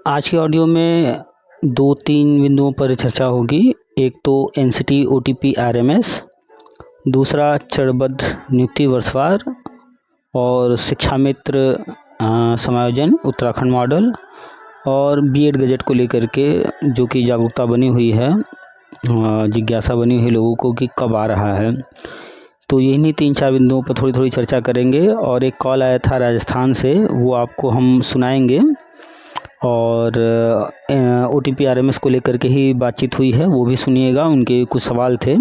आज की ऑडियो में 2-3 बिंदुओं पर चर्चा होगी। एक तो एनसीटी ओटीपी आरएमएस, दूसरा चरणबद्ध नियुक्ति वर्षवार और शिक्षा मित्र समायोजन उत्तराखंड मॉडल और बीएड गजट को लेकर के जो कि जागरूकता बनी हुई है, जिज्ञासा बनी हुई लोगों को कि कब आ रहा है। तो यही 3-4 बिंदुओं पर थोड़ी थोड़ी चर्चा करेंगे। और एक कॉल आया था राजस्थान से, वो आपको हम सुनाएंगे। और ओटीपी आरएमएस को लेकर के ही बातचीत हुई है, वो भी सुनिएगा। उनके कुछ सवाल थे।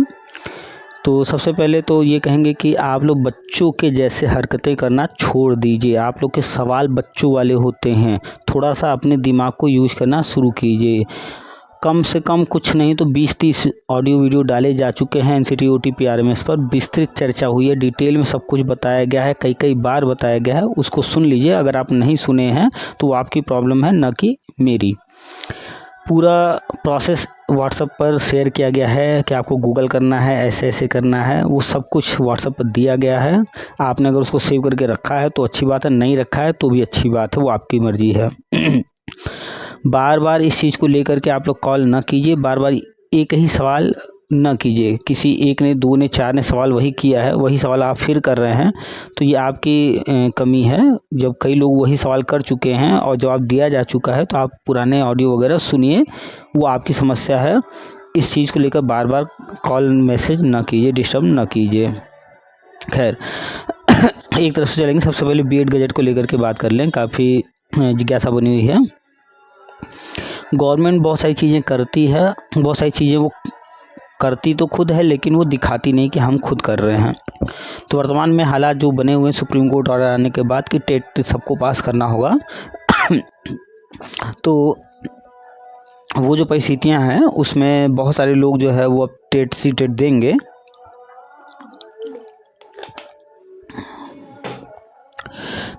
तो सबसे पहले तो ये कहेंगे कि आप लोग बच्चों के जैसे हरकतें करना छोड़ दीजिए। आप लोग के सवाल बच्चों वाले होते हैं, थोड़ा सा अपने दिमाग को यूज करना शुरू कीजिए। कम से कम कुछ नहीं तो 20-30 ऑडियो वीडियो डाले जा चुके हैं एनसीटी ओटीपी आरएमएस पर। विस्तृत चर्चा हुई है, डिटेल में सब कुछ बताया गया है, कई बार बताया गया है। उसको सुन लीजिए। अगर आप नहीं सुने हैं तो आपकी प्रॉब्लम है, न कि मेरी। पूरा प्रोसेस व्हाट्सएप पर शेयर किया गया है कि आपको गूगल करना है, ऐसे ऐसे करना है, वो सब कुछ व्हाट्सएप पर दिया गया है। आपने अगर उसको सेव करके रखा है तो अच्छी बात है, नहीं रखा है तो भी अच्छी बात है, वो आपकी मर्जी है। बार बार इस चीज़ को लेकर के आप लोग कॉल ना कीजिए, बार बार एक ही सवाल ना कीजिए। किसी एक ने, 2 ने, 4 ने सवाल वही किया है, वही सवाल आप फिर कर रहे हैं, तो ये आपकी कमी है। जब कई लोग वही सवाल कर चुके हैं और जवाब दिया जा चुका है तो आप पुराने ऑडियो वगैरह सुनिए, वो आपकी समस्या है। इस चीज़ को लेकर बार बार कॉल मैसेज ना कीजिए, डिस्टर्ब ना कीजिए। खैर, एक तरफ से चलेंगे। सबसे पहले बीएड गजट को लेकर के बात कर लें, काफ़ी जिज्ञासा बनी हुई है। गवर्नमेंट बहुत सारी चीज़ें करती है, बहुत सारी चीज़ें वो करती तो खुद है, लेकिन वो दिखाती नहीं कि हम खुद कर रहे हैं। तो वर्तमान में हालात जो बने हुए हैं, सुप्रीम कोर्ट ऑर्डर आने के बाद कि टेट सबको पास करना होगा, तो वो जो परिस्थितियां हैं उसमें बहुत सारे लोग जो है वो अब टेट सी टेट देंगे।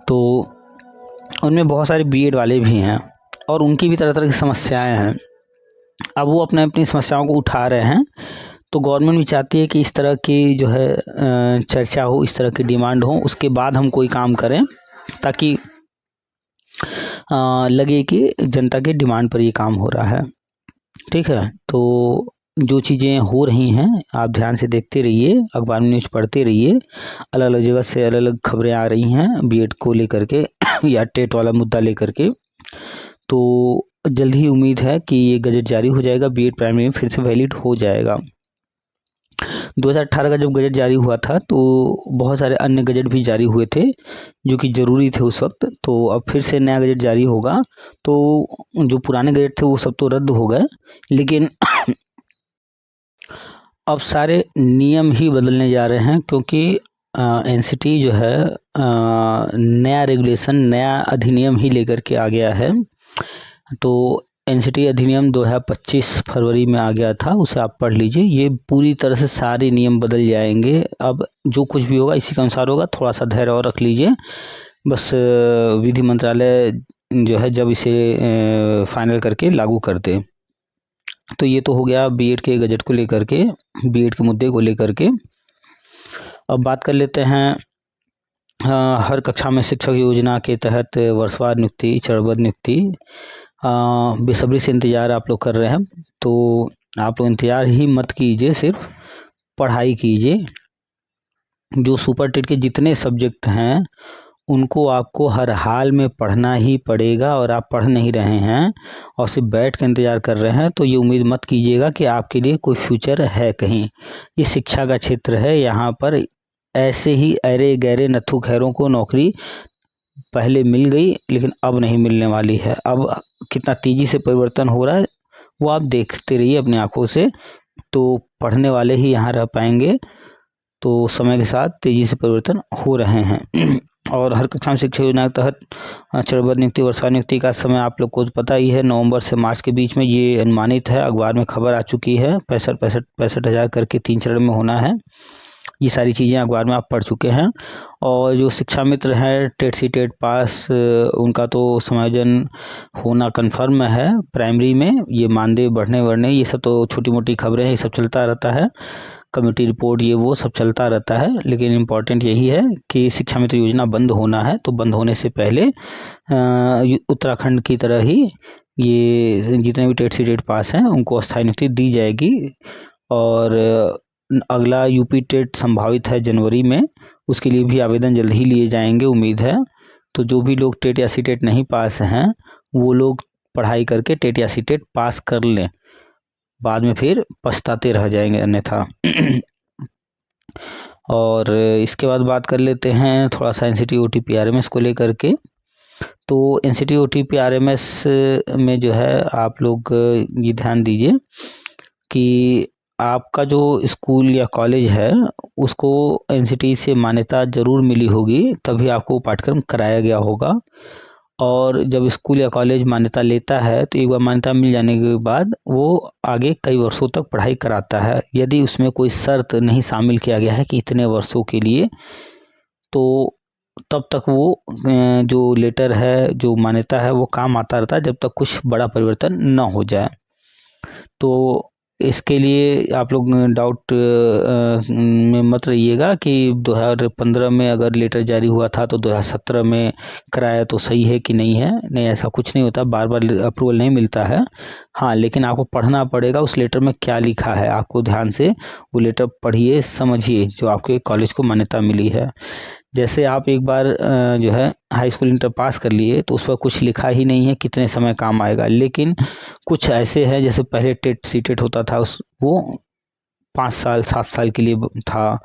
तो उनमें बहुत सारे बीएड वाले भी हैं और उनकी भी तरह तरह की समस्याएं हैं। अब वो अपनी समस्याओं को उठा रहे हैं। तो गवर्नमेंट भी चाहती है कि इस तरह की जो है चर्चा हो, इस तरह की डिमांड हो, उसके बाद हम कोई काम करें, ताकि लगे कि जनता के डिमांड पर ये काम हो रहा है। ठीक है, तो जो चीज़ें हो रही हैं आप ध्यान से देखते रहिए, अखबार में न्यूज़ पढ़ते रहिए। अलग अलग जगह से अलग अलग खबरें आ रही हैं बीएड को लेकर के या टेट वाला मुद्दा लेकर के। तो जल्द ही उम्मीद है कि ये गजट जारी हो जाएगा, बीएड प्राइमरी में फिर से वैलिड हो जाएगा। 2018 का जब गजट जारी हुआ था तो बहुत सारे अन्य गजट भी जारी हुए थे जो कि ज़रूरी थे उस वक्त। तो अब फिर से नया गजट जारी होगा, तो जो पुराने गजट थे वो सब तो रद्द हो गए, लेकिन अब सारे नियम ही बदलने जा रहे हैं, क्योंकि एनसीटी जो है नया रेगुलेशन, नया अधिनियम ही लेकर के आ गया है। तो एनसीटी अधिनियम 2025 फरवरी में आ गया था, उसे आप पढ़ लीजिए। ये पूरी तरह से सारे नियम बदल जाएंगे। अब जो कुछ भी होगा इसी के अनुसार होगा। थोड़ा सा धैर्य और रख लीजिए। बस विधि मंत्रालय जो है जब इसे फाइनल करके लागू कर दे। तो ये तो हो गया बीएड के गजट को लेकर के, बीएड के मुद्दे को लेकर के। अब बात कर लेते हैं हर कक्षा में शिक्षक योजना के तहत वर्षवार नियुक्ति, चरणबद्ध नियुक्ति। बेसब्री से इंतज़ार आप लोग कर रहे हैं, तो आप लोग इंतज़ार ही मत कीजिए, सिर्फ पढ़ाई कीजिए। जो सुपर टेट के जितने सब्जेक्ट हैं उनको आपको हर हाल में पढ़ना ही पड़ेगा, और आप पढ़ नहीं रहे हैं और सिर्फ बैठ कर इंतज़ार कर रहे हैं तो ये उम्मीद मत कीजिएगा कि आपके लिए कोई फ्यूचर है कहीं। ये शिक्षा का क्षेत्र है, यहाँ पर ऐसे ही अरे गहरे नत्थु खैरों को नौकरी पहले मिल गई लेकिन अब नहीं मिलने वाली है। अब कितना तेज़ी से परिवर्तन हो रहा है वो आप देखते रहिए अपनी आंखों से। तो पढ़ने वाले ही यहाँ रह पाएंगे। तो समय के साथ तेज़ी से परिवर्तन हो रहे हैं। और हर कक्षा में शिक्षा योजना के तहत चरणबद्ध नियुक्ति, वर्षवार नियुक्ति का समय आप लोग को पता ही है, नवंबर से मार्च के बीच में ये अनुमानित है। अखबार में खबर आ चुकी है, 65 हज़ार करके 3 चरण में होना है। ये सारी चीज़ें अखबार में आप पढ़ चुके हैं। और जो शिक्षा मित्र हैं टेट सी टेट पास, उनका तो समायोजन होना कन्फर्म है प्राइमरी में। ये मानदेय बढ़ने ये सब तो छोटी मोटी खबरें हैं, ये सब चलता रहता है। कमेटी रिपोर्ट ये वो सब चलता रहता है, लेकिन इम्पॉर्टेंट यही है कि शिक्षा मित्र योजना बंद होना है। तो बंद होने से पहले उत्तराखंड की तरह ही ये जितने भी टेट सीटेट पास हैं उनको अस्थायी नियुक्ति दी जाएगी। और अगला यूपी टेट संभावित है जनवरी में, उसके लिए भी आवेदन जल्द ही लिए जाएंगे, उम्मीद है। तो जो भी लोग टेट या सीटेट नहीं पास हैं वो लोग पढ़ाई करके टेट या सीटेट पास कर लें, बाद में फिर पछताते रह जाएंगे अन्यथा। और इसके बाद बात कर लेते हैं थोड़ा सा एनसीटी ओटीपी आरएमएस को लेकर के। तो एनसीटी ओटीपी आरएमएस में जो है आप लोग ये ध्यान दीजिए कि आपका जो स्कूल या कॉलेज है उसको एनसीटी से मान्यता ज़रूर मिली होगी, तभी आपको पाठ्यक्रम कराया गया होगा। और जब स्कूल या कॉलेज मान्यता लेता है तो एक बार मान्यता मिल जाने के बाद वो आगे कई वर्षों तक पढ़ाई कराता है। यदि उसमें कोई शर्त नहीं शामिल किया गया है कि इतने वर्षों के लिए, तो तब तक वो जो लेटर है, जो मान्यता है, वो काम आता रहता है जब तक कुछ बड़ा परिवर्तन न हो जाए। तो इसके लिए आप लोग डाउट में मत रहिएगा कि 2015 में अगर लेटर जारी हुआ था तो 2017 में कराया तो सही है कि नहीं है। नहीं, ऐसा कुछ नहीं होता, बार बार अप्रूवल नहीं मिलता है। हाँ, लेकिन आपको पढ़ना पड़ेगा उस लेटर में क्या लिखा है। आपको ध्यान से वो लेटर पढ़िए, समझिए जो आपके कॉलेज को मान्यता मिली है। जैसे आप एक बार जो है हाई स्कूल इंटर पास कर लिए तो उस पर कुछ लिखा ही नहीं है कितने समय काम आएगा, लेकिन कुछ ऐसे हैं जैसे पहले टेट सीटेट होता था वो 5 साल 7 साल के लिए था।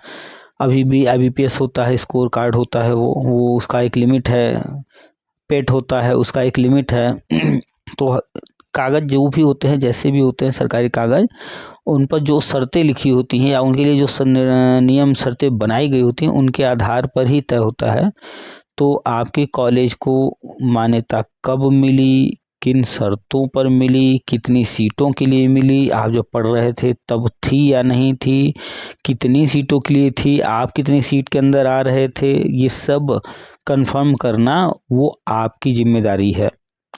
अभी भी IBPS होता है, स्कोर कार्ड होता है, वो उसका एक लिमिट है। पेट होता है, उसका एक लिमिट है। तो कागज़ जो भी होते हैं, जैसे भी होते हैं सरकारी कागज़, उन पर जो शर्तें लिखी होती हैं या उनके लिए जो नियम शर्तें बनाई गई होती हैं उनके आधार पर ही तय होता है। तो आपके कॉलेज को मान्यता कब मिली, किन शर्तों पर मिली, कितनी सीटों के लिए मिली, आप जब पढ़ रहे थे तब थी या नहीं थी, कितनी सीटों के लिए थी, आप कितनी सीट के अंदर आ रहे थे, ये सब कंफर्म करना वो आपकी जिम्मेदारी है।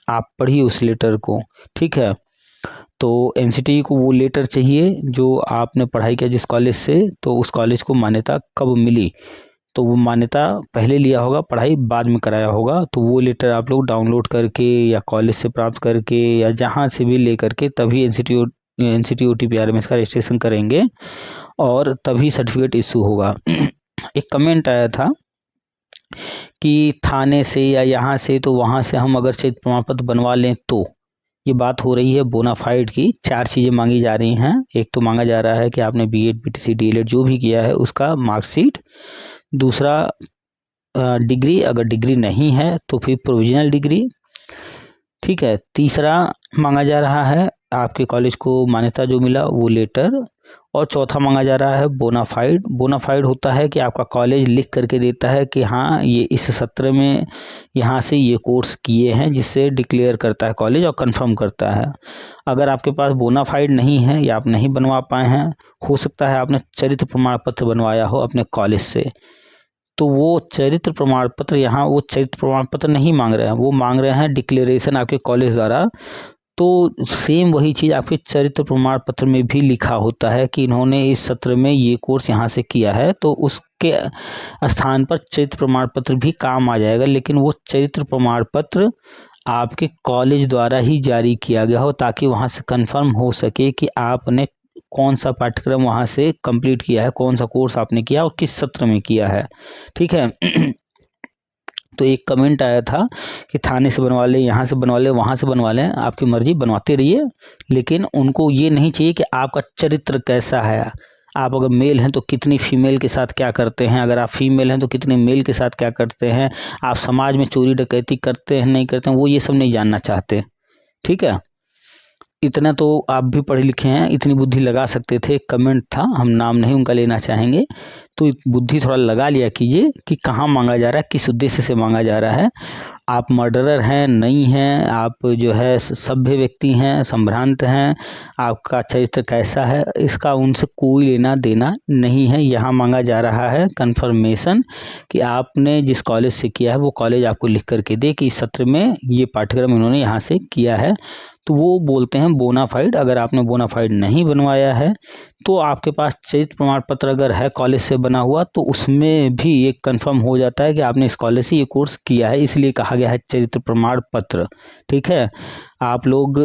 आप पढ़िए उस लेटर को, ठीक है। तो एनसीटी को वो लेटर चाहिए जो आपने पढ़ाई किया जिस कॉलेज से, तो उस कॉलेज को मान्यता कब मिली। तो वो मान्यता पहले लिया होगा, पढ़ाई बाद में कराया होगा। तो वो लेटर आप लोग डाउनलोड करके या कॉलेज से प्राप्त करके या जहाँ से भी ले करके तभी एनसीटी ओटीपी आरएमएस का रजिस्ट्रेशन करेंगे और तभी सर्टिफिकेट इशू होगा। एक कमेंट आया था कि थाने से या यहाँ से, तो वहाँ से हम अगर चयनित प्रमाण पत्र बनवा लें तो, ये बात हो रही है बोनाफाइड की। 4 चीज़ें मांगी जा रही हैं। एक तो मांगा जा रहा है कि आपने बीएड बीटीसी डीएलएड जो भी किया है उसका मार्कशीट। दूसरा डिग्री, अगर डिग्री नहीं है तो फिर प्रोविजनल डिग्री, ठीक है। तीसरा मांगा जा रहा है आपके कॉलेज को मान्यता जो मिला वो लेटर। और चौथा मांगा जा रहा है बोनाफाइड। बोनाफाइड होता है कि आपका कॉलेज लिख करके देता है कि हाँ ये इस सत्र में यहाँ से ये कोर्स किए हैं, जिससे डिक्लेयर करता है कॉलेज और कंफर्म करता है। अगर आपके पास बोनाफाइड नहीं है या आप नहीं बनवा पाए हैं, हो सकता है आपने चरित्र प्रमाण पत्र बनवाया हो अपने कॉलेज से, तो वो चरित्र प्रमाण पत्र, यहाँ वो चरित्र प्रमाण पत्र नहीं मांग रहे हैं, वो मांग रहे हैं डिक्लेरेशन आपके कॉलेज द्वारा। तो सेम वही चीज़ आपके चरित्र प्रमाण पत्र में भी लिखा होता है कि इन्होंने इस सत्र में ये कोर्स यहाँ से किया है, तो उसके स्थान पर चरित्र प्रमाण पत्र भी काम आ जाएगा। लेकिन वो चरित्र प्रमाण पत्र आपके कॉलेज द्वारा ही जारी किया गया हो, ताकि वहाँ से कंफर्म हो सके कि आपने कौन सा पाठ्यक्रम वहाँ से कंप्लीट किया है, कौन सा कोर्स आपने किया और किस सत्र में किया है, ठीक है। तो एक कमेंट आया था कि थाने से बनवा लें, यहाँ से बनवा लें, वहाँ से बनवा लें, आपकी मर्जी, बनवाते रहिए। लेकिन उनको ये नहीं चाहिए कि आपका चरित्र कैसा है। आप अगर मेल हैं तो कितनी फीमेल के साथ क्या करते हैं, अगर आप फीमेल हैं तो कितने मेल के साथ क्या करते हैं, आप समाज में चोरी डकैती करते हैं नहीं करते हैं, वो ये सब नहीं जानना चाहते, ठीक है। इतना तो आप भी पढ़े लिखे हैं, इतनी बुद्धि लगा सकते थे। कमेंट था, हम नाम नहीं उनका लेना चाहेंगे, तो बुद्धि थोड़ा लगा लिया कीजिए कि कहाँ मांगा जा रहा है, किस उद्देश्य से मांगा जा रहा है। आप मर्डरर हैं नहीं हैं, आप जो है सभ्य व्यक्ति हैं, संभ्रांत हैं, आपका चरित्र कैसा है, इसका उनसे कोई लेना देना नहीं है। यहाँ मांगा जा रहा है कंफर्मेशन कि आपने जिस कॉलेज से किया है वो कॉलेज आपको लिख करके दे कि इस सत्र में ये पाठ्यक्रम इन्होंने यहाँ से किया है, तो वो बोलते हैं बोनाफाइड। अगर आपने बोनाफाइड नहीं बनवाया है तो आपके पास चरित्र प्रमाण पत्र अगर है कॉलेज से बना हुआ तो उसमें भी ये कंफर्म हो जाता है कि आपने इस कॉलेज से ये कोर्स किया है, इसलिए कहा गया है चरित्र प्रमाण पत्र। ठीक है, आप लोग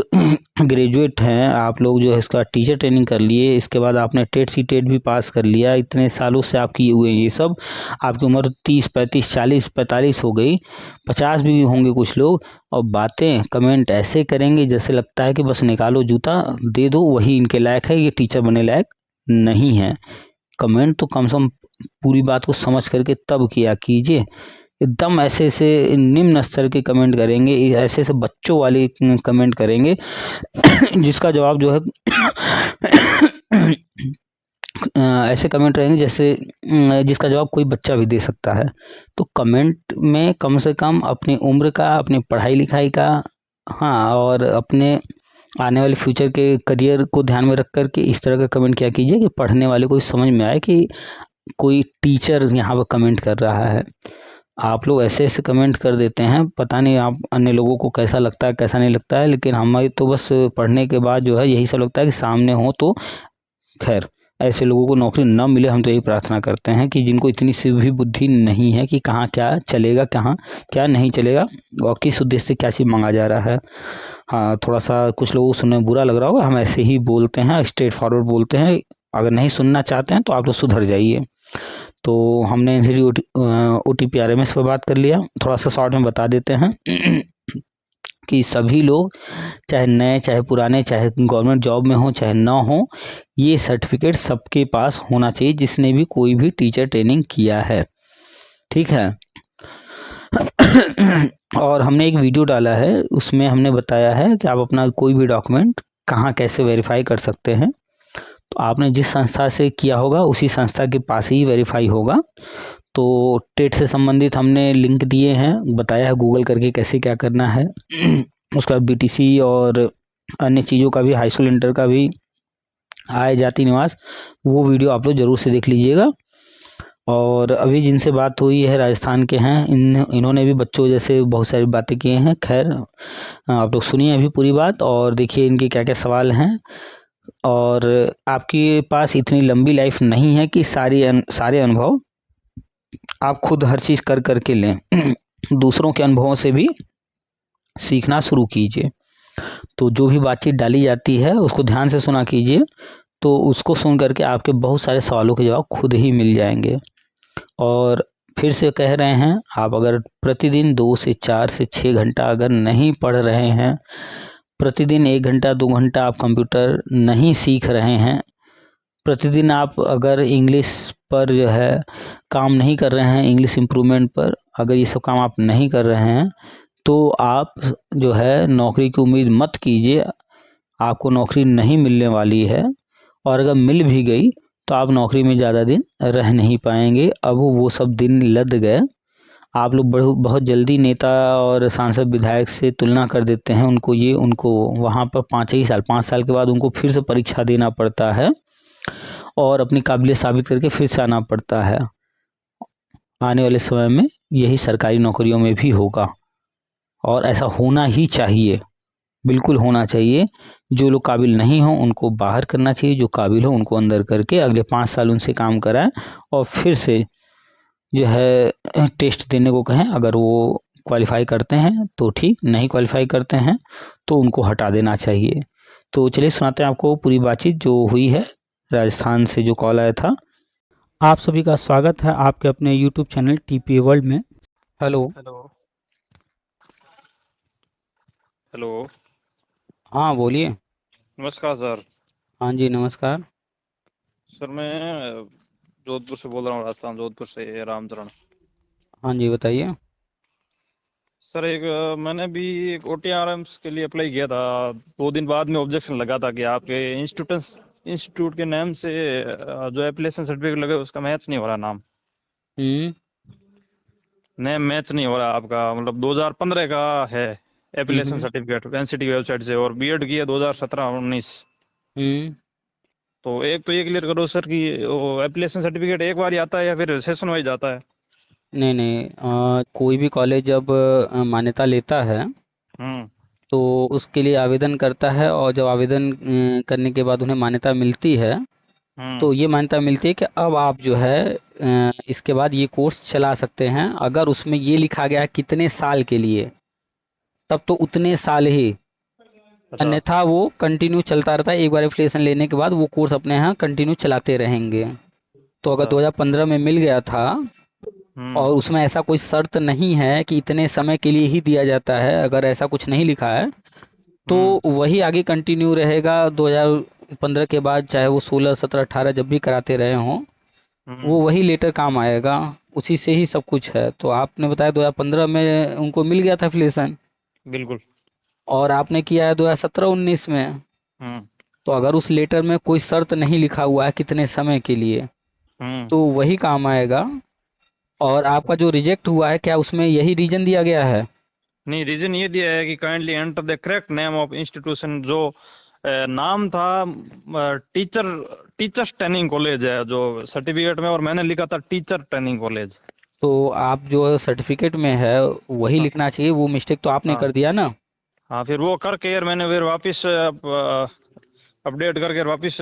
ग्रेजुएट हैं, आप लोग जो है इसका टीचर ट्रेनिंग कर लिए, इसके बाद आपने टेट सी टेट भी पास कर लिया, इतने सालों से आप किए हुए हैं ये सब, आपकी उम्र 30 35 40 45 हो गई, 50 भी होंगे कुछ लोग, और बातें कमेंट ऐसे करेंगे जैसे लगता है कि बस निकालो जूता दे दो वही इनके लायक है, ये टीचर बनने लायक नहीं है। कमेंट तो कम से कम पूरी बात को समझ करके तब किया कीजिए। एकदम ऐसे ऐसे निम्न स्तर के कमेंट करेंगे, ऐसे ऐसे बच्चों वाले कमेंट करेंगे जिसका जवाब जो है ऐसे कमेंट रहेंगे जैसे जिसका जवाब कोई बच्चा भी दे सकता है। तो कमेंट में कम से कम अपनी उम्र का, अपनी पढ़ाई लिखाई का, हाँ, और अपने आने वाले फ्यूचर के करियर को ध्यान में रख कर के इस तरह का कमेंट किया कीजिए कि पढ़ने वाले को समझ में आए कि कोई टीचर यहाँ पर कमेंट कर रहा है। आप लोग ऐसे ऐसे कमेंट कर देते हैं, पता नहीं आप अन्य लोगों को कैसा लगता है कैसा नहीं लगता है, लेकिन हमें तो बस पढ़ने के बाद जो है यही सब लगता है कि सामने हो तो खैर ऐसे लोगों को नौकरी न मिले। हम तो यही प्रार्थना करते हैं कि जिनको इतनी सी भी बुद्धि नहीं है कि कहाँ क्या चलेगा, कहाँ क्या नहीं चलेगा और किस उद्देश्य से क्या चीज़ मांगा जा रहा है। हाँ, थोड़ा सा कुछ लोगों को सुनने में बुरा लग रहा होगा, हम ऐसे ही बोलते हैं, स्ट्रेट फॉरवर्ड बोलते हैं। अगर नहीं सुनना चाहते हैं तो आप लोग सुधर जाइए। तो हमने एनसीटी ओटीपी आरएमएस पर बात कर लिया, थोड़ा सा शॉर्ट में बता देते हैं कि सभी लोग चाहे नए चाहे पुराने, चाहे गवर्नमेंट जॉब में हो चाहे ना हो, ये सर्टिफिकेट सबके पास होना चाहिए जिसने भी कोई भी टीचर ट्रेनिंग किया है। ठीक है और हमने एक वीडियो डाला है, उसमें हमने बताया है कि आप अपना कोई भी डॉक्यूमेंट कहाँ कैसे वेरीफाई कर सकते हैं। तो आपने जिस संस्था से किया होगा उसी संस्था के पास ही वेरीफाई होगा। तो टेट से संबंधित हमने लिंक दिए हैं, बताया है गूगल करके कैसे क्या करना है। उसका बीटीसी और अन्य चीज़ों का भी, हाई स्कूल इंटर का भी, आय जाति निवास, वो वीडियो आप लोग ज़रूर से देख लीजिएगा। और अभी जिनसे बात हुई है राजस्थान के हैं, इन्होंने भी बच्चों जैसे बहुत सारी बातें किए हैं। खैर आप लोग सुनिए अभी पूरी बात और देखिए इनके क्या क्या सवाल हैं। और आपके पास इतनी लंबी लाइफ नहीं है कि सारे अनुभव आप खुद हर चीज़ कर करके लें। दूसरों के अनुभवों से भी सीखना शुरू कीजिए। तो जो भी बातचीत डाली जाती है उसको ध्यान से सुना कीजिए, तो उसको सुन करके आपके बहुत सारे सवालों के जवाब खुद ही मिल जाएंगे। और फिर से कह रहे हैं, आप अगर प्रतिदिन 2 से 4 से 6 घंटा अगर नहीं पढ़ रहे हैं, प्रतिदिन 1 घंटा 2 घंटा आप कंप्यूटर नहीं सीख रहे हैं, प्रतिदिन आप अगर इंग्लिश पर जो है काम नहीं कर रहे हैं, इंग्लिश इम्प्रूवमेंट पर अगर ये सब काम आप नहीं कर रहे हैं, तो आप जो है नौकरी की उम्मीद मत कीजिए। आपको नौकरी नहीं मिलने वाली है, और अगर मिल भी गई तो आप नौकरी में ज़्यादा दिन रह नहीं पाएंगे। अब वो सब दिन लद गए। आप लोग बहुत जल्दी नेता और सांसद विधायक से तुलना कर देते हैं, उनको वहाँ पर 5 साल के बाद उनको फिर से परीक्षा देना पड़ता है और अपनी काबिलियत साबित करके फिर से आना पड़ता है। आने वाले समय में यही सरकारी नौकरियों में भी होगा, और ऐसा होना ही चाहिए, बिल्कुल होना चाहिए। जो लोग काबिल नहीं हों उनको बाहर करना चाहिए, जो काबिल हो उनको अंदर करके अगले 5 साल उनसे काम कराएं और फिर से जो है टेस्ट देने को कहें। अगर वो क्वालिफाई करते हैं तो ठीक, नहीं क्वालिफाई करते हैं तो उनको हटा देना चाहिए। तो चलिए सुनाते हैं आपको पूरी बातचीत जो हुई है, राजस्थान से जो कॉल आया था। आप सभी का स्वागत है आपके अपने यूट्यूब चैनल टीपीए वर्ल्ड में। हेलो। हेलो। हेलो। हाँ बोलिए। नमस्कार सर। हाँ जी नमस्कार। सर मैं जोधपुर से बोल रहा हूँ, राजस्थान जोधपुर से रामचरण। हाँ जी बताइए। सर मैंने भी एक OTRMs के लिए अप्लाई किया था। 2 दिन बाद में ऑब्जेक्शन लगा था कि आपके इंस्टीट्यूट के नाम से जो एप्लीकेशन सर्टिफिकेट लगे उसका मैच नहीं हो रहा, नाम नेम मैच नहीं हो रहा आपका। मतलब 2015 का है एप्लीकेशन सर्टिफिकेट एनसीटी की वेबसाइट से, और बीएड की है 2017-19। तो एक तो ये क्लियर करो सर कि वो एप्लीकेशन सर्टिफिकेट एक बार ही आता है या फिर सेशन वाइज आता है? नहीं नहीं, कोई भी कॉलेज जब मान्यता लेता है हम्म। तो उसके लिए आवेदन करता है, और जब आवेदन करने के बाद उन्हें मान्यता मिलती है हम्म। तो ये मान्यता मिलती है कि अब आप जो है इसके बाद ये कोर्स चला सकते हैं, अगर उसमें ये लिखा गया है कितने साल के लिए, तब तो उतने साल ही, अच्छा। अन्यथा वो कंटिन्यू चलता रहता है। एक बार एफिलिएशन लेने के बाद वो कोर्स अपने यहाँ कंटिन्यू चलाते रहेंगे। तो अगर अच्छा। 2015 में मिल गया था हम्म। और उसमें ऐसा कोई शर्त नहीं है कि इतने समय के लिए ही दिया जाता है, अगर ऐसा कुछ नहीं लिखा है तो हम्म। वही आगे कंटिन्यू रहेगा 2015 के बाद, चाहे वो 16 17 18 जब भी कराते रहे हों, हम्म। वो वही लेटर काम आएगा, उसी से ही सब कुछ है। तो आपने बताया 2015 में उनको मिल गया था एफिलिएशन, बिल्कुल। और आपने किया है 2017-19 में। हम्म। तो अगर उस लेटर में कोई शर्त नहीं लिखा हुआ है कितने समय के लिए, हम्म। तो वही काम आएगा। और आपका जो रिजेक्ट हुआ है, क्या उसमें यही रीजन दिया गया है? नहीं, रीजन ये दिया है कि kindly enter the correct name of institution. जो नाम था टीचर टीचर्स ट्रेनिंग कॉलेज है जो सर्टिफिकेट में, और मैंने लिखा था टीचर ट्रेनिंग कॉलेज। तो आप जो सर्टिफिकेट में है वही हाँ। लिखना चाहिए, वो मिस्टेक तो आपने हाँ। कर दिया ना। हाँ, फिर वो करके यार मैंने फिर वापस अपडेट करके वापस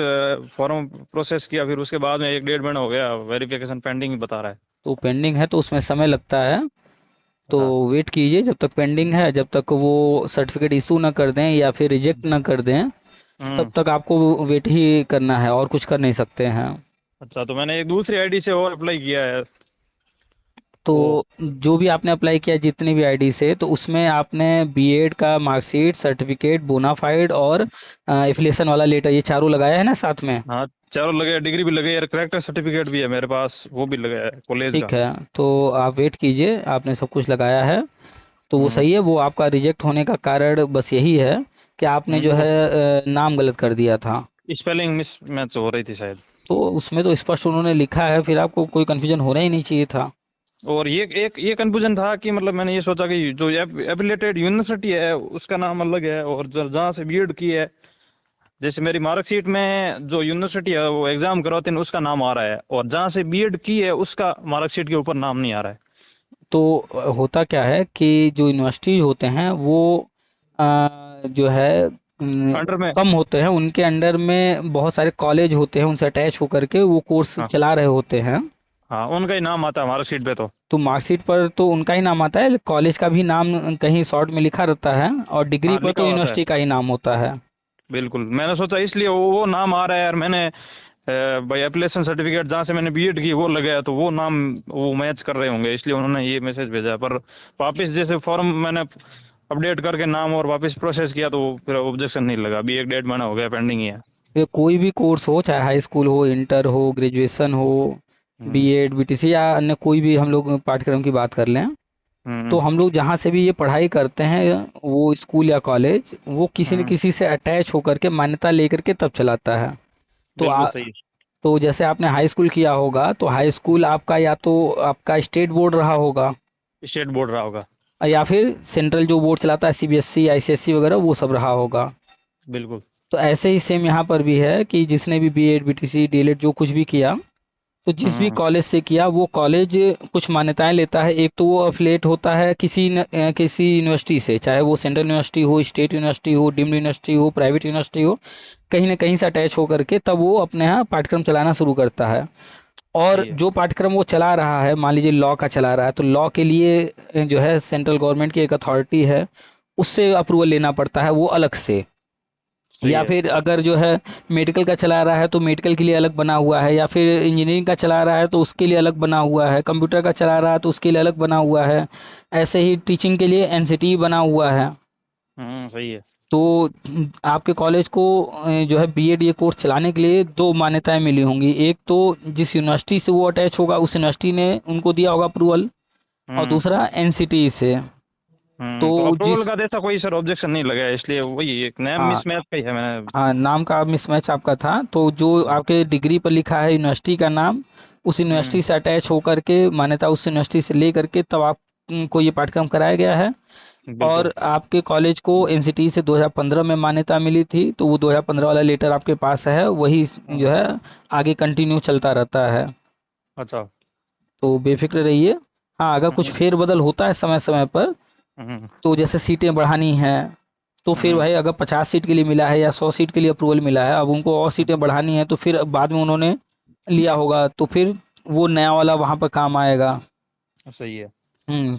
फॉर्म प्रोसेस किया। फिर उसके बाद में 1 डेढ़ महीना हो गया, वेरिफिकेशन पेंडिंग ही बता रहा है। तो पेंडिंग है तो उसमें समय लगता है, तो अच्छा। वेट कीजिए जब तक पेंडिंग है, जब तक वो सर्टिफिकेट इशू ना कर दें या फिर रिजेक्ट ना कर दें, तब हम्म। तक आपको वेट ही करना है, और कुछ कर नहीं सकते हैं। अच्छा, तो मैंने एक दूसरी आईडी से और अप्लाई किया है। तो वो जो भी आपने अप्लाई किया जितनी भी आईडी से, तो उसमें आपने बीएड का मार्कशीट, सर्टिफिकेट, बोनाफाइड और एफिलिएशन वाला लेटर, ये चारों लगाया है ना साथ में? हाँ, चारों लगे, डिग्री भी लगे यार, करेक्टर सर्टिफिकेट भी है मेरे पास, वो भी लगा है कॉलेज का। ठीक है, तो आप वेट कीजिए, आपने सब कुछ लगाया है तो वो हम्म। सही है। वो आपका रिजेक्ट होने का कारण बस यही है कि आपने जो वो है नाम गलत कर दिया था। स्पेलिंग मिस मैच हो रही थी शायद। तो उसमें तो स्पष्ट उन्होंने लिखा है, फिर आपको कोई कन्फ्यूजन होना ही नहीं चाहिए था। और ये कंफ्यूजन था कि मतलब मैंने ये सोचा कि जो एफिलिएटेड यूनिवर्सिटी है उसका नाम अलग है, और जहाँ से बीएड की है, जैसे मेरी मार्कशीट में जो यूनिवर्सिटी है वो एग्जाम करवाते हैं उसका नाम आ रहा है, और जहाँ से बीएड की है उसका मार्कशीट के ऊपर नाम नहीं आ रहा है। तो होता क्या है कि जो यूनिवर्सिटी होते हैं वो जो है अंडर में। कम होते हैं, उनके अंडर में बहुत सारे कॉलेज होते हैं, उनसे अटैच होकर के वो कोर्स हाँ। चला रहे होते हैं। हाँ, उनका ही नाम आता है मार्कशीट पे तो। तो मार्कशीट पर तो उनका ही नाम आता है, कॉलेज का भी नाम कहीं शॉर्ट में लिखा रहता है, और डिग्री हाँ, पर लिखा तो होता है। यूनिवर्सिटी का ही नाम होता है। बिल्कुल, मैंने सोचा इसलिए वो नाम आ रहा है, और मैंने भाई एप्लीकेशन सर्टिफिकेट जहाँ से मैंने बीएड की वो लगाया, तो वो नाम वो मैच कर रहे होंगे, इसलिए उन्होंने ये मैसेज भेजा। पर वापस जैसे फॉर्म मैंने अपडेट करके नाम और वापस प्रोसेस किया, तो फिर ऑब्जेक्शन नहीं लगा। अभी 1 डेढ़ महीना हो गया, पेंडिंग ही है। ये कोई भी कोर्स हो, चाहे हाई स्कूल हो, इंटर हो, ग्रेजुएशन हो, हम्म। बीएड बीटीसी या अन्य कोई भी हम लोग पाठ्यक्रम की बात कर लें, तो हम्म। हम लोग जहाँ से भी ये पढ़ाई करते हैं, वो स्कूल या कॉलेज, वो किसी न हम्म। किसी से अटैच होकर के मान्यता लेकर के तब चलाता है। तो बिल्कुल सही। तो जैसे आपने हाई स्कूल किया होगा, तो हाई स्कूल आपका या तो आपका स्टेट बोर्ड रहा होगा, स्टेट बोर्ड रहा होगा। या फिर सेंट्रल जो बोर्ड चलाता है सीबीएसई आईसीएसई वगैरह, वो सब रहा होगा। बिल्कुल। तो ऐसे ही सेम यहाँ पर भी है कि जिसने भी बीएड बीटीसी डीएलएड जो कुछ भी किया, तो जिस भी हम्म। कॉलेज से किया, वो कॉलेज कुछ मान्यताएं लेता है। एक तो वो अफिलिएट होता है किसी यूनिवर्सिटी से, चाहे वो सेंट्रल यूनिवर्सिटी हो, स्टेट यूनिवर्सिटी हो, डीम्ड यूनिवर्सिटी हो, प्राइवेट यूनिवर्सिटी हो, कहीं ना कहीं से अटैच होकर के तब वो अपने यहाँ पाठ्यक्रम चलाना शुरू करता है। और सही है। जो पाठ्यक्रम वो चला रहा है, मान लीजिए लॉ का चला रहा है, तो लॉ के लिए जो है सेंट्रल गवर्नमेंट की एक अथॉरिटी है, उससे अप्रूवल लेना पड़ता है वो अलग से। सही या है। फिर अगर जो है मेडिकल का चला रहा है तो मेडिकल के लिए अलग बना हुआ है, या फिर इंजीनियरिंग का चला रहा है तो उसके लिए अलग बना हुआ है, कंप्यूटर का चला रहा है तो उसके लिए अलग बना हुआ है। ऐसे ही टीचिंग के लिए एनसीटी बना हुआ है। सही है। तो आपके कॉलेज को जो है बीएड ये कोर्स चलाने के लिए दो मान्यताएं मिली होंगी। एक तो जिस यूनिवर्सिटी से वो अटैच होगा, उस यूनिवर्सिटी ने उनको दिया होगा अप्रूवल, और हम्म। दूसरा एनसीटी से। तो तो अप्रूवल जिस का जैसा कोई सर ऑब्जेक्शन नहीं लगा है, इसलिए वही एक नेम हाँ, मिसमैच का ही है मैंने। हाँ, नाम का मिसमैच आपका था, तो जो आपके डिग्री पर लिखा है यूनिवर्सिटी का नाम, उस हम्म। यूनिवर्सिटी से अटैच होकर के मान्यता उस यूनिवर्सिटी से ले करके तब आप को ये पाठ्यक्रम कराया गया है। बिल्कुल। और आपके कॉलेज को एनसीटी से 2015 में मान्यता मिली थी, तो वो 2015 वाला लेटर आपके पास है, वही जो हाँ। है आगे कंटिन्यू चलता रहता है। अच्छा। तो बेफिक्र रहिए। हाँ, अगर कुछ हम्म। फेरबदल होता है समय समय पर, हम्म। तो जैसे सीटें बढ़ानी है, तो फिर हम्म। भाई अगर 50 सीट के लिए मिला है या 100 सीट के लिए अप्रूवल मिला है, अब उनको और सीटें बढ़ानी है तो फिर बाद में उन्होंने लिया होगा, तो फिर वो नया वाला वहाँ पर काम आएगा। सही है।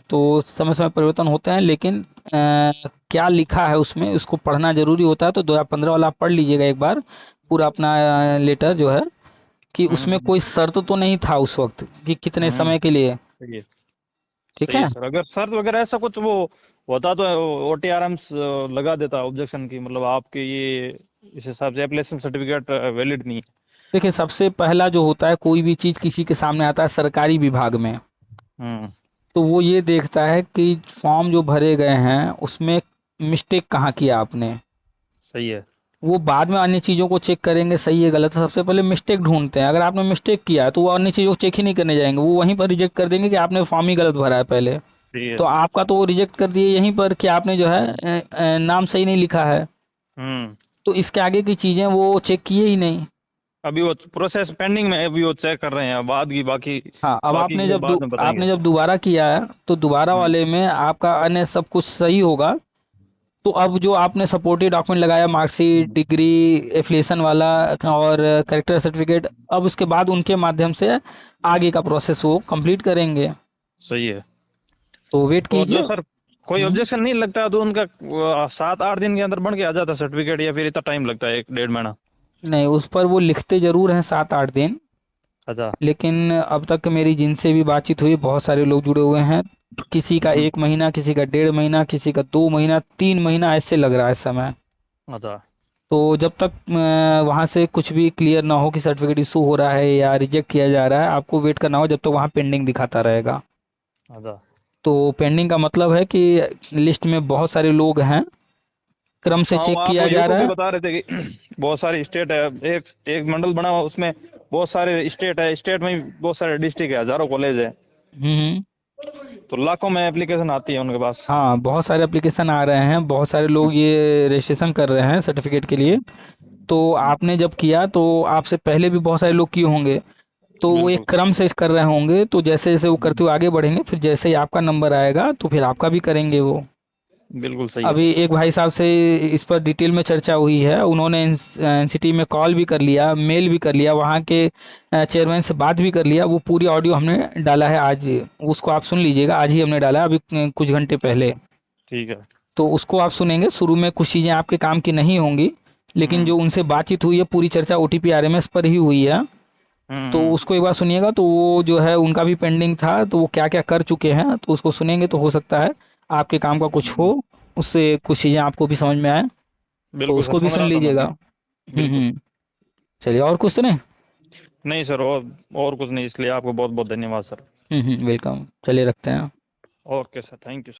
तो समय समय परिवर्तन होते हैं, लेकिन क्या लिखा है उसमें उसको पढ़ना जरूरी होता है। तो 2015 वाला आप पढ़ लीजिएगा एक बार, पूरा अपना लेटर जो है, कि उसमें हम्म। कोई शर्त तो नहीं था उस वक्त कि कितने हम्म। समय के लिए। सही है। ठीक सही है है। सर, अगर शर्त वगैरह ऐसा कुछ वो होता तो OTRMs लगा देता ऑब्जेक्शन की, मतलब आपके ये इस हिसाब से एप्लीकेशन सर्टिफिकेट वैलिड नहीं देखिए, सबसे पहला जो होता है, कोई भी चीज़ किसी के सामने आता है सरकारी विभाग में, है। तो वो ये देखता है कि फॉर्म जो भरे गए हैं उसमें मिस्टेक कहाँ किया आपने। सही है। वो बाद में अन्य चीज़ों को चेक करेंगे, सही है गलत है, सबसे पहले मिस्टेक ढूंढते हैं। अगर आपने मिस्टेक किया है तो वो अन्य चीज़ों को चेक ही नहीं करने जाएंगे, वो वहीं पर रिजेक्ट कर देंगे कि आपने फॉर्म ही गलत भरा है पहले। सही है। तो आपका तो वो रिजेक्ट कर दिए यहीं पर कि आपने जो है नाम सही नहीं लिखा है। हम्म। तो इसके आगे की चीज़ें वो चेक किए ही नहीं। अभी वो प्रोसेस पेंडिंग में है, अभी वो चेक कर रहे हैं, बाद की बाकी हाँ, अब बाकी की आपने फिर जब बाद में बताएंगे। आपने जब दोबारा किया है तो दोबारा हम्म। वाले में आपका अन्य सब कुछ सही होगा। तो अब जो आपने सपोर्टिव डॉक्यूमेंट लगाया, मार्कशीट, हम्म। डिग्री, एफिलिएशन वाला और करेक्टर सर्टिफिकेट, अब उसके बाद उनके माध्यम से आगे का प्रोसेस वो कंप्लीट करेंगे। सही है। तो वेट और जो कीजिए। सर कोई हम्म। ऑब्जेक्शन नहीं लगता तो उनका 7-8 दिन के अंदर बन के आ जाता सर्टिफिकेट, या फिर इतना टाइम लगता है 1-1.5 महीना? नहीं, उस पर वो लिखते जरूर हैं 7-8 दिन, अच्छा। लेकिन अब तक मेरी जिनसे भी बातचीत हुई, बहुत सारे लोग जुड़े हुए हैं, किसी का हम्म। 1 महीना, किसी का 1.5 महीना, किसी का 2 महीना, 3 महीना ऐसे लग रहा है इस समय। अच्छा। तो जब तक वहाँ से कुछ भी क्लियर ना हो कि सर्टिफिकेट इशू हो रहा है या रिजेक्ट किया जा रहा है, आपको वेट करना हो जब तक वहाँ पेंडिंग दिखाता रहेगा। अच्छा। तो पेंडिंग का मतलब है कि लिस्ट में बहुत सारे लोग हैं, क्रम से हाँ, वो चेक आप किया जा यूट्यूब रहा पे है। बता रहे थे कि बहुत सारी स्टेट है, एक एक मंडल बना हुआ उसमें बहुत सारे स्टेट है, स्टेट में भी बहुत सारे डिस्ट्रिक्ट है, हजारों कॉलेज है, हम्म। तो लाखों में एप्लीकेशन आती है उनके पास। हाँ, बहुत सारे एप्लीकेशन आ रहे हैं, बहुत सारे लोग ये रजिस्ट्रेशन कर रहे हैं सर्टिफिकेट के लिए। तो आपने जब किया तो आपसे पहले भी बहुत सारे लोग किए होंगे, तो वो एक बिल्कुल। क्रम से कर रहे होंगे। तो जैसे जैसे वो करते हुए आगे बढ़ेंगे, फिर जैसे ही आपका नंबर आएगा तो फिर आपका भी करेंगे वो। बिल्कुल सही है अभी सर। एक भाई साहब से इस पर डिटेल में चर्चा हुई है, उन्होंने एनसीटी में कॉल भी कर लिया, मेल भी कर लिया, वहाँ के चेयरमैन से बात भी कर लिया। वो पूरी ऑडियो हमने डाला है आज, उसको आप सुन लीजिएगा, आज ही हमने डाला अभी कुछ घंटे पहले। ठीक है। तो उसको आप सुनेंगे, शुरू में कुछ चीज़ें आपके काम की नहीं होंगी, लेकिन हम्म। जो उनसे बातचीत हुई है पूरी चर्चा ओटीपी आरएमएस पर ही हुई है। तो हम्म। उसको एक बार सुनिएगा, तो वो जो है उनका भी पेंडिंग था, तो वो क्या क्या कर चुके हैं, तो उसको सुनेंगे तो हो सकता है आपके काम का कुछ हो, उससे कुछ चीज़ें आपको भी समझ में आए। तो बिल्कुल सर, उसको भी समझ सुन रहा था मैं लीजिएगा। भी। बिल्कुल। चलिए, और कुछ तो नहीं। नहीं सर, और कुछ नहीं, इसलिए आपको बहुत बहुत धन्यवाद सर। वेलकम, चलिए रखते हैं। Okay sir, thank you.